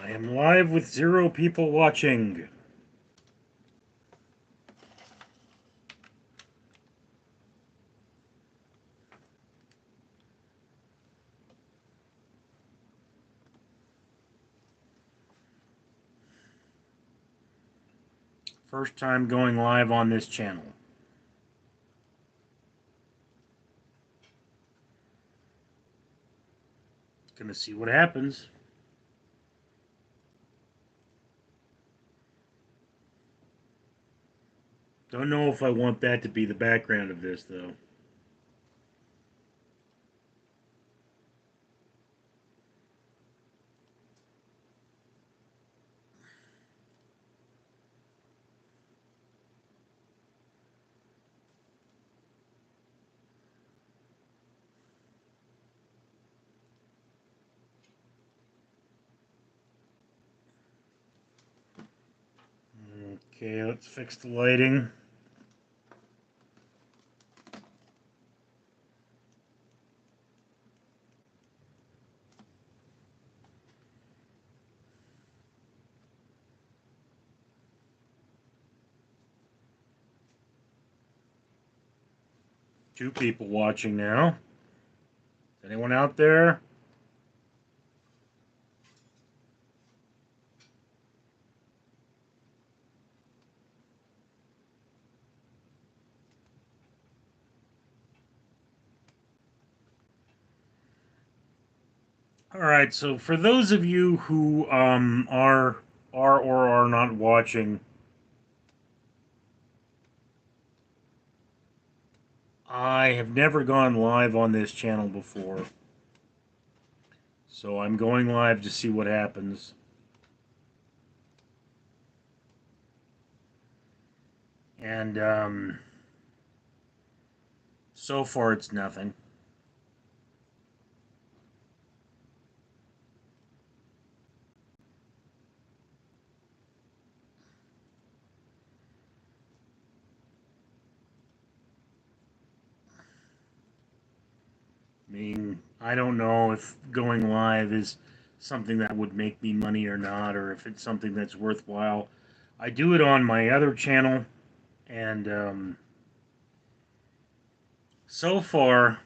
I am live with 0 people watching. First time going live on this channel. Gonna see what happens. Don't know if I want that to be the background of this, though. Okay, let's fix the lighting. Two people watching now. Anyone out there? All right, so for those of you who are or are not watching, I have never gone live on this channel before. So I'm going live to see what happens. And so far it's nothing. I mean, I don't know if going live is something that would make me money or not, or if it's something that's worthwhile. I do it on my other channel, and so far,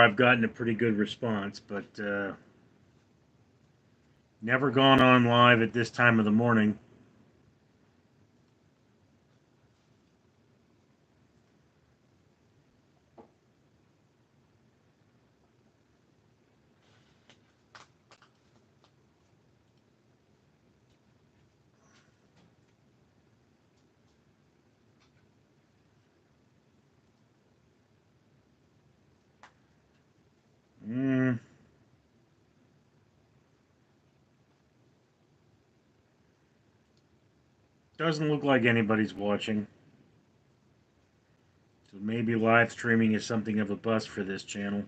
I've gotten a pretty good response, but never gone on live at this time of the morning. Mm, doesn't look like anybody's watching. So maybe live streaming is something of a bust for this channel.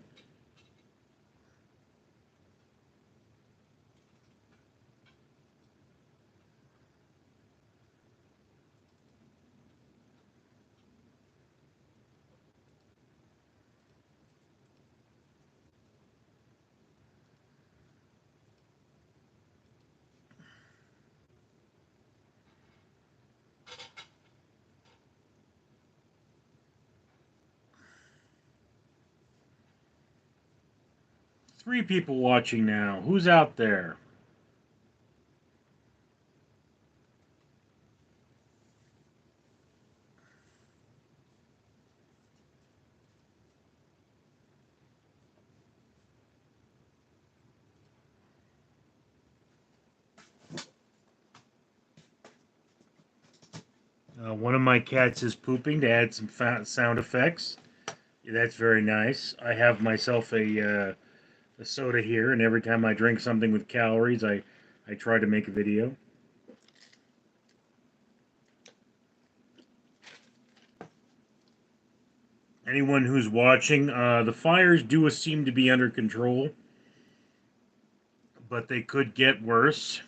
Three people watching now. Who's out there? One of my cats is pooping to add some sound effects. Yeah, that's very nice. I have myself a soda here, and every time I drink something with calories, I try to make a video. Anyone who's watching, the fires do seem to be under control, but they could get worse.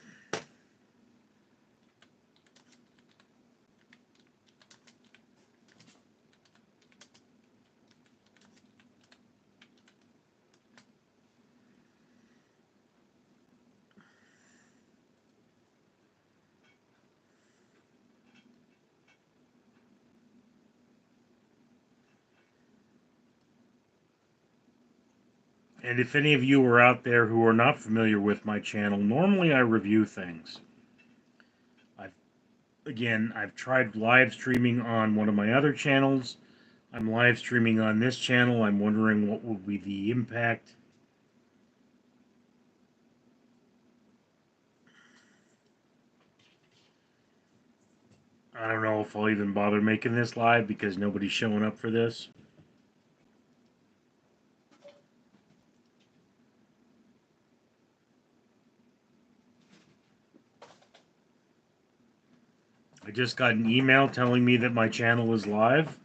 And if any of you are out there who are not familiar with my channel, normally I review things. I've I've tried live streaming on one of my other channels. I'm live streaming on this channel. I'm wondering what will be the impact. I don't know if I'll even bother making this live because nobody's showing up for this. I just got an email telling me that my channel is live.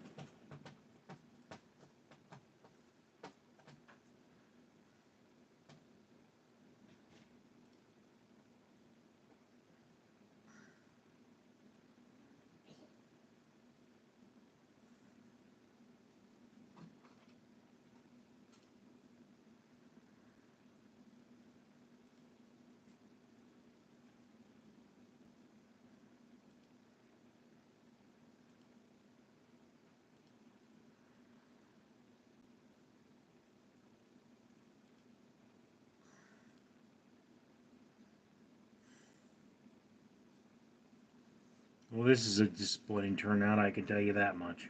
Well, this is a disappointing turnout, I can tell you that much.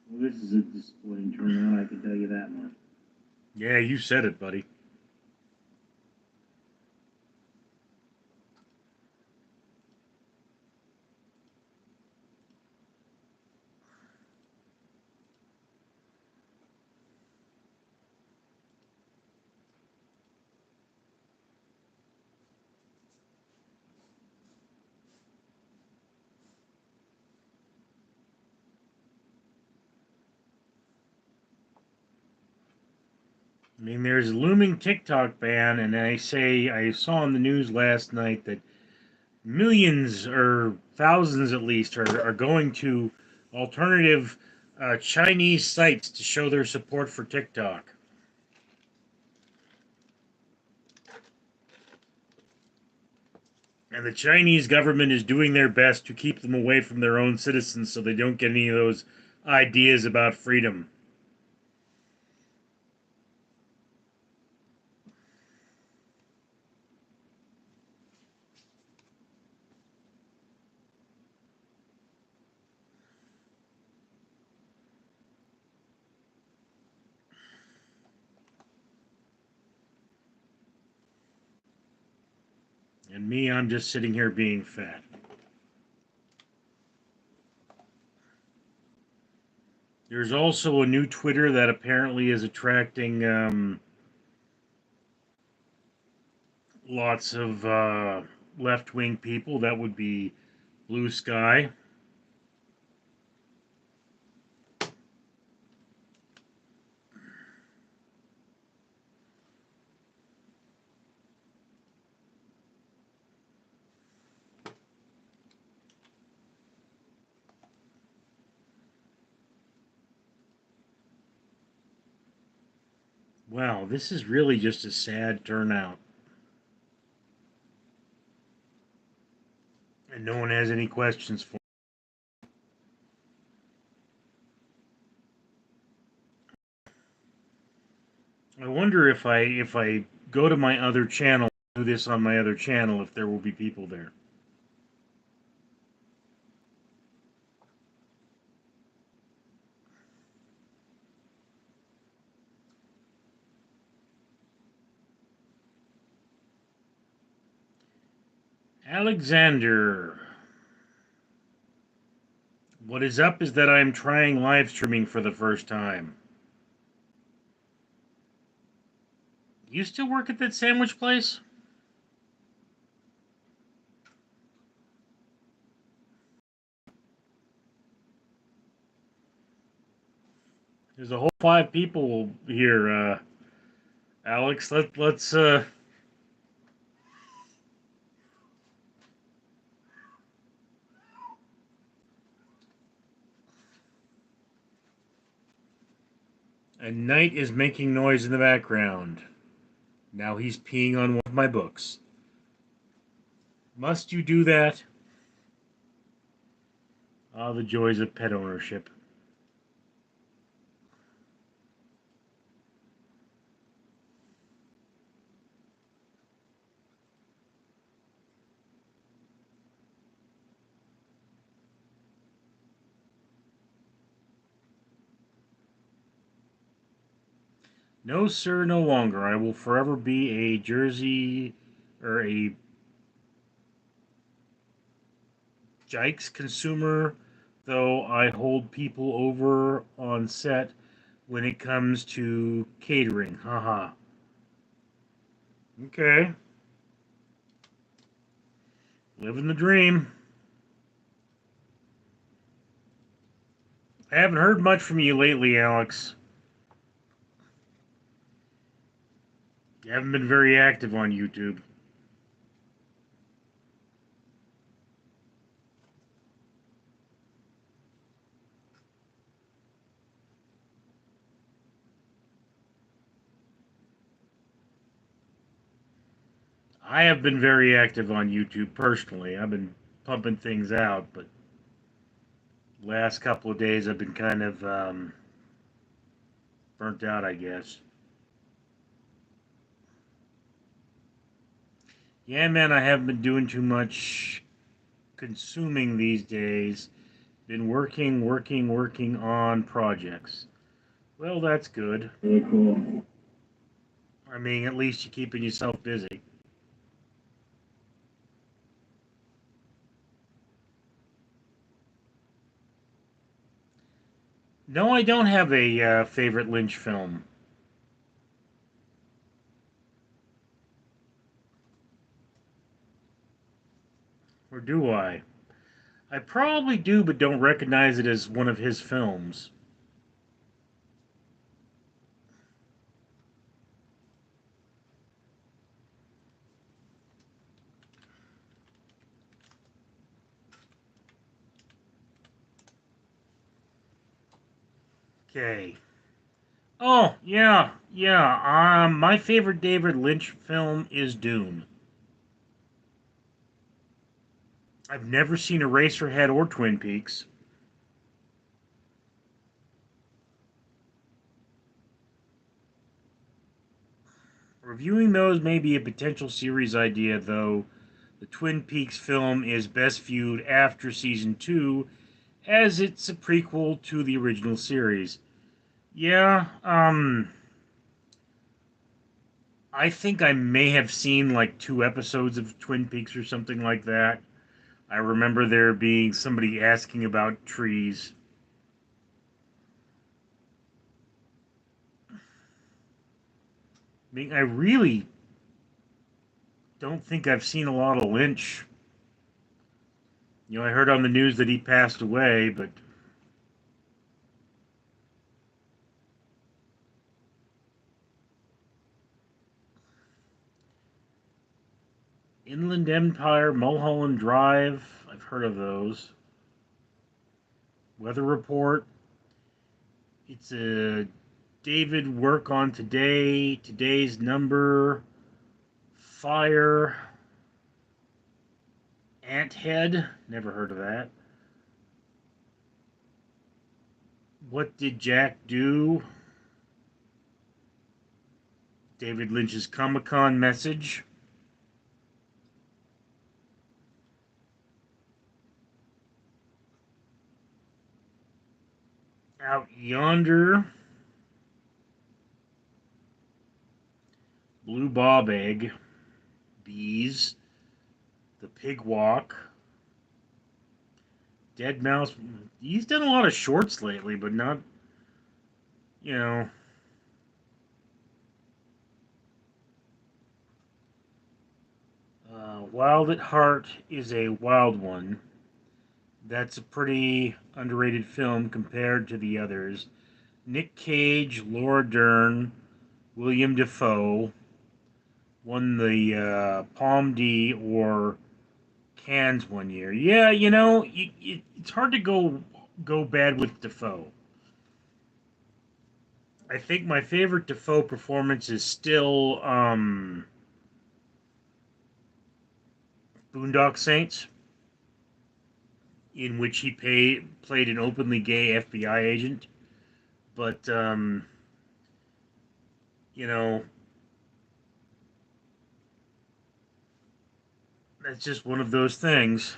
Well, this is a disappointing turnout, I can tell you that much. Yeah, you said it, buddy. I mean, there's a looming TikTok ban, and I saw on the news last night that millions or thousands at least are going to alternative Chinese sites to show their support for TikTok. And the Chinese government is doing their best to keep them away from their own citizens so they don't get any of those ideas about freedom. And me, I'm just sitting here being fat. There's also a new Twitter that apparently is attracting lots of left-wing people. That would be Blue Sky. Wow, this is really just a sad turnout. And no one has any questions for me. I wonder if I go to my other channel, do this on my other channel, if there will be people there. Alexander, what is up is that I'm trying live streaming for the first time. You still work at that sandwich place? There's a whole 5 people here, Alex. Let's And Knight is making noise in the background. Now he's peeing on one of my books. Must you do that? Ah, the joys of pet ownership. No, sir, no longer. I will forever be a Jersey or a Jikes consumer, though I hold people over on set when it comes to catering. Haha. Okay. Living the dream. I haven't heard much from you lately, Alex. You haven't been very active on YouTube. I have been very active on YouTube personally. I've been pumping things out, but last couple of days I've been kind of burnt out, I guess. Yeah, man, I haven't been doing too much consuming these days. Been working on projects. Well, that's good. Really cool. I mean, at least you're keeping yourself busy. No, I don't have a favorite Lynch film. Or do I? I probably do, but don't recognize it as one of his films. Okay. Oh, yeah, yeah. My favorite David Lynch film is Dune. I've never seen Eraserhead or Twin Peaks. Reviewing those may be a potential series idea, though the Twin Peaks film is best viewed after season 2, as it's a prequel to the original series. Yeah, I think I may have seen like 2 episodes of Twin Peaks or something like that. I remember there being somebody asking about trees. I mean, I really don't think I've seen a lot of Lynch. You know, I heard on the news that he passed away, but Inland Empire, Mulholland Drive, I've heard of those. Weather Report, it's a David work on today, today's number, Fire, Anthead, never heard of that. What did Jack do? David Lynch's Comic Con message. Out Yonder, Blue Bob Egg, Bees, The Pig Walk, Dead Mouse. He's done a lot of shorts lately, but not, you know. Wild at Heart is a wild one. That's a pretty underrated film compared to the others. Nick Cage, Laura Dern, William Defoe won the Palm D or Cannes one year. Yeah, you know, it's hard to go bad with Defoe. I think my favorite Defoe performance is still Boondock Saints, in which he played an openly gay FBI agent. But you know, that's just one of those things.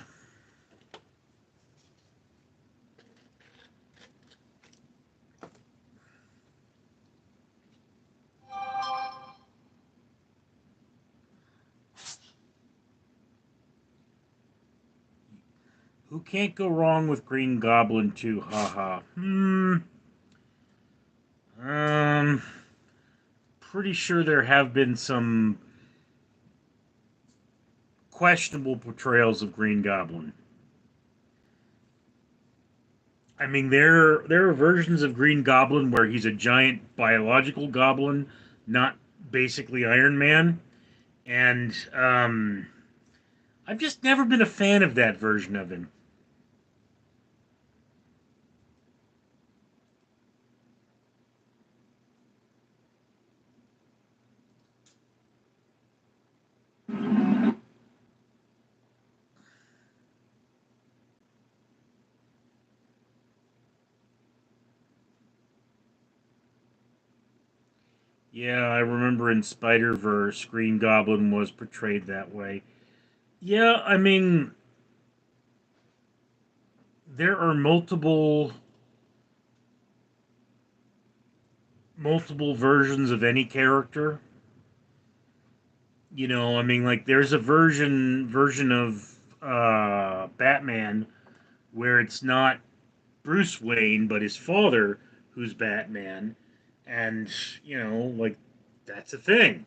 Who can't go wrong with Green Goblin 2? Haha. Um. Pretty sure there have been some questionable portrayals of Green Goblin. I mean, there are versions of Green Goblin where he's a giant biological goblin, not basically Iron Man, and I've just never been a fan of that version of him. Yeah, I remember in Spider Verse, Green Goblin was portrayed that way. Yeah, I mean, there are multiple versions of any character. I mean, like there's a version of Batman where it's not Bruce Wayne but his father who's Batman, and like that's a thing.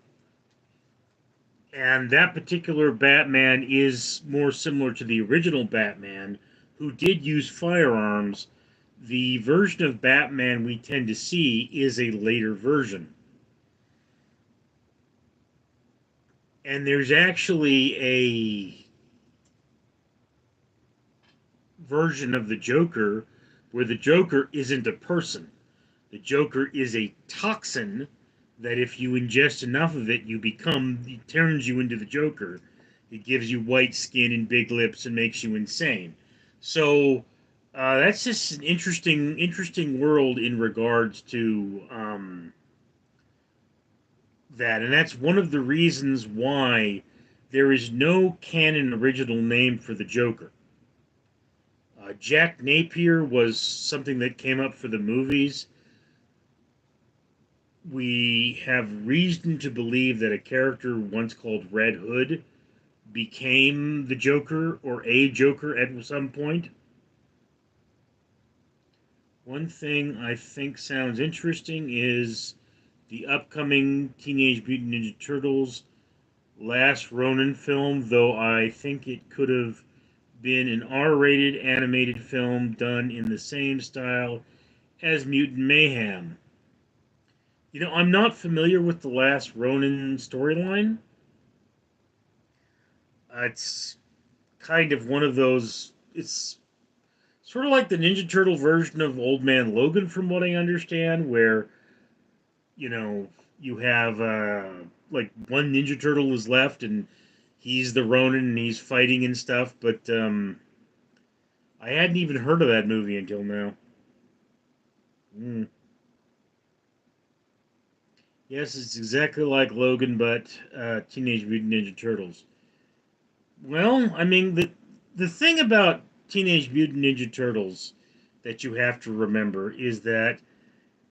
And that particular Batman is more similar to the original Batman, who did use firearms. The version of Batman we tend to see is a later version. And there's actually a version of the Joker where the Joker isn't a person. The Joker is a toxin that if you ingest enough of it, it turns you into the Joker. It gives you white skin and big lips and makes you insane. So that's just an interesting world in regards to that, and that's one of the reasons why there is no canon original name for the Joker. Jack Napier was something that came up for the movies. We have reason to believe that a character once called Red Hood became the Joker or a Joker at some point. One thing I think sounds interesting is the upcoming Teenage Mutant Ninja Turtles Last Ronin film, though I think it could have been an R-rated animated film done in the same style as Mutant Mayhem. I'm not familiar with the Last Ronin storyline. It's kind of one of those. It's sort of like the Ninja Turtle version of Old Man Logan, from what I understand, where you know you have like one Ninja Turtle is left, and he's the Ronin, and he's fighting and stuff. But I hadn't even heard of that movie until now. Mm. Yes, it's exactly like Logan, but Teenage Mutant Ninja Turtles. Well, I mean the thing about Teenage Mutant Ninja Turtles that you have to remember is that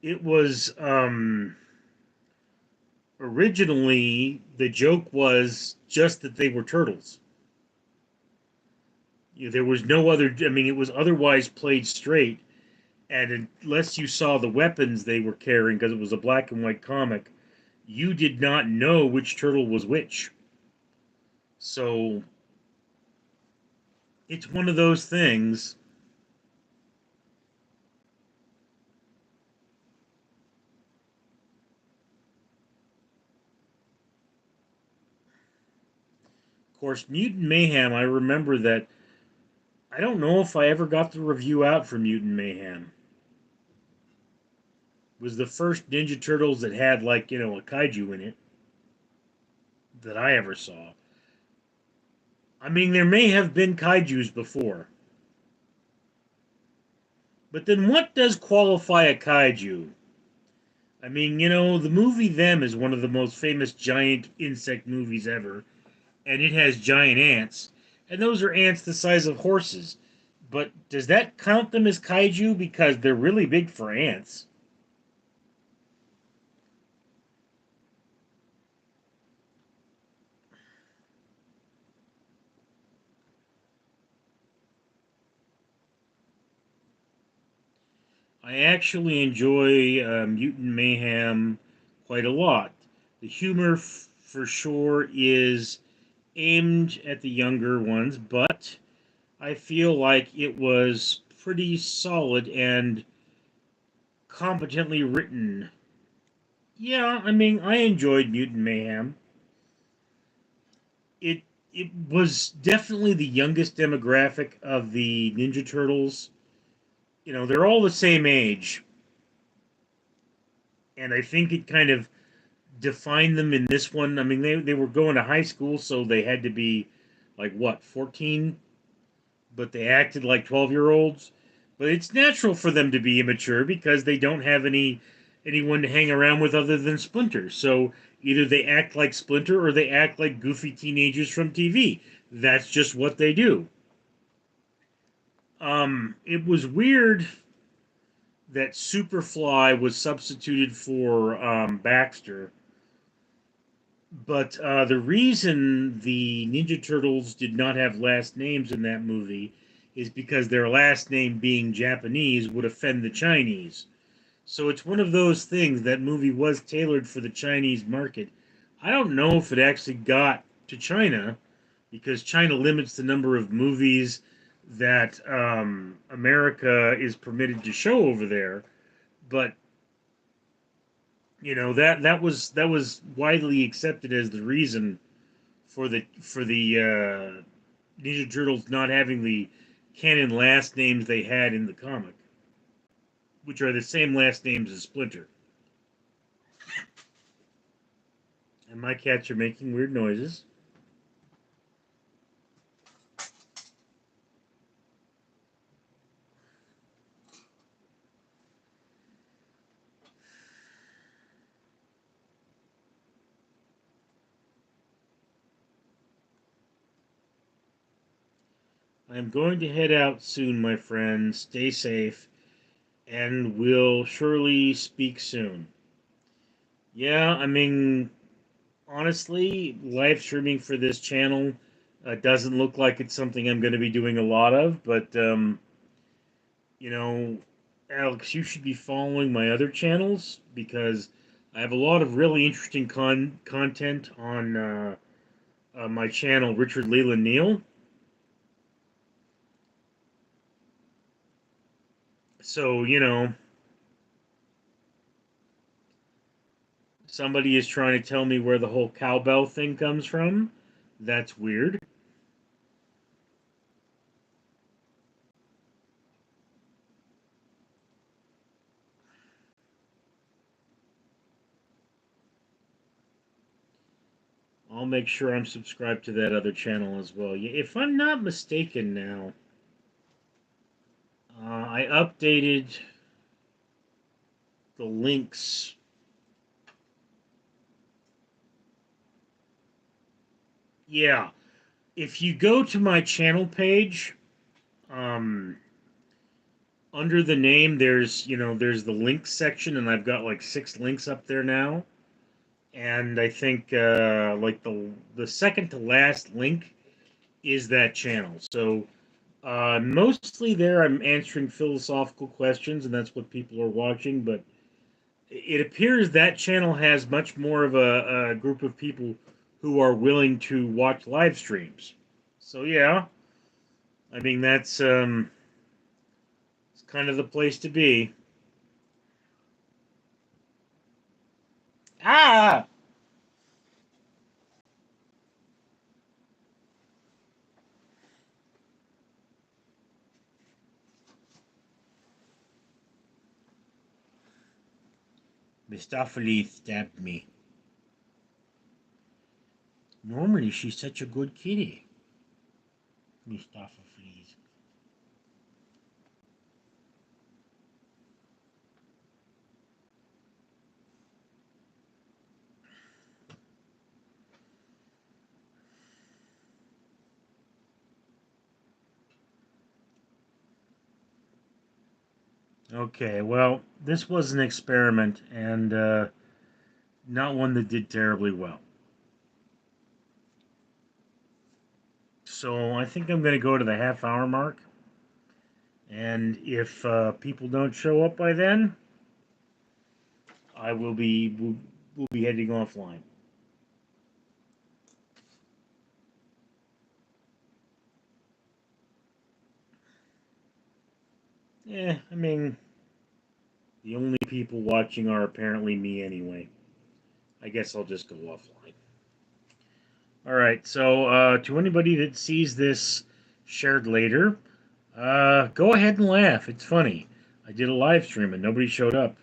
it was originally the joke was just that they were turtles. There was no other. I mean, it was otherwise played straight, and unless you saw the weapons they were carrying, because it was a black and white comic, you did not know which turtle was which. So it's one of those things. Of course, Mutant Mayhem, I remember that. I don't know if I ever got the review out for Mutant Mayhem. It was the first Ninja Turtles that had, like, a kaiju in it that I ever saw. I mean, there may have been kaijus before. But then what does qualify a kaiju? I mean, the movie Them is one of the most famous giant insect movies ever, and it has giant ants, and those are ants the size of horses. But does that count them as kaiju because they're really big for ants? I actually enjoy Mutant Mayhem quite a lot. The humor, for sure, is aimed at the younger ones, but I feel like it was pretty solid and competently written. Yeah, I mean, I enjoyed Mutant Mayhem. It it was definitely the youngest demographic of the Ninja Turtles. You know, they're all the same age, and I think it kind of defined them in this one. I mean, they were going to high school, so they had to be like what, 14, but they acted like 12-year-olds. But it's natural for them to be immature because they don't have anyone to hang around with other than Splinter. So either they act like Splinter or they act like goofy teenagers from TV. That's just what they do. It was weird that Superfly was substituted for Baxter. But the reason the Ninja Turtles did not have last names in that movie is because their last name being Japanese would offend the Chinese. So it's one of those things. That movie was tailored for the Chinese market. I don't know if it actually got to China because China limits the number of movies that America is permitted to show over there. But that was widely accepted as the reason for the Ninja Turtles not having the canon last names they had in the comic, which are the same last names as Splinter. And my cats are making weird noises. I'm going to head out soon, my friends. Stay safe, and we'll surely speak soon. Yeah, I mean, honestly, live streaming for this channel doesn't look like it's something I'm going to be doing a lot of, but you know, Alex, you should be following my other channels because I have a lot of really interesting content on my channel, Richard Leland Neal. So, somebody is trying to tell me where the whole cowbell thing comes from. That's weird. I'll make sure I'm subscribed to that other channel as well. If I'm not mistaken now, I updated the links. Yeah, if you go to my channel page, um, under the name, there's the links section, and I've got like 6 links up there now. And I think like the second to last link is that channel. So mostly there, I'm answering philosophical questions, and that's what people are watching. But it appears that channel has much more of a group of people who are willing to watch live streams. So yeah, I mean that's it's kind of the place to be. Ah, Mistopheles stabbed me. Normally, she's such a good kitty. Mistopheles. Okay, well, this was an experiment and not one that did terribly well. So I think I'm going to go to the half hour mark. And if people don't show up by then, I will be we'll be heading offline. Yeah, I mean, the only people watching are apparently me anyway. I guess I'll just go offline. All right. So, to anybody that sees this shared later, go ahead and laugh. It's funny. I did a live stream and nobody showed up.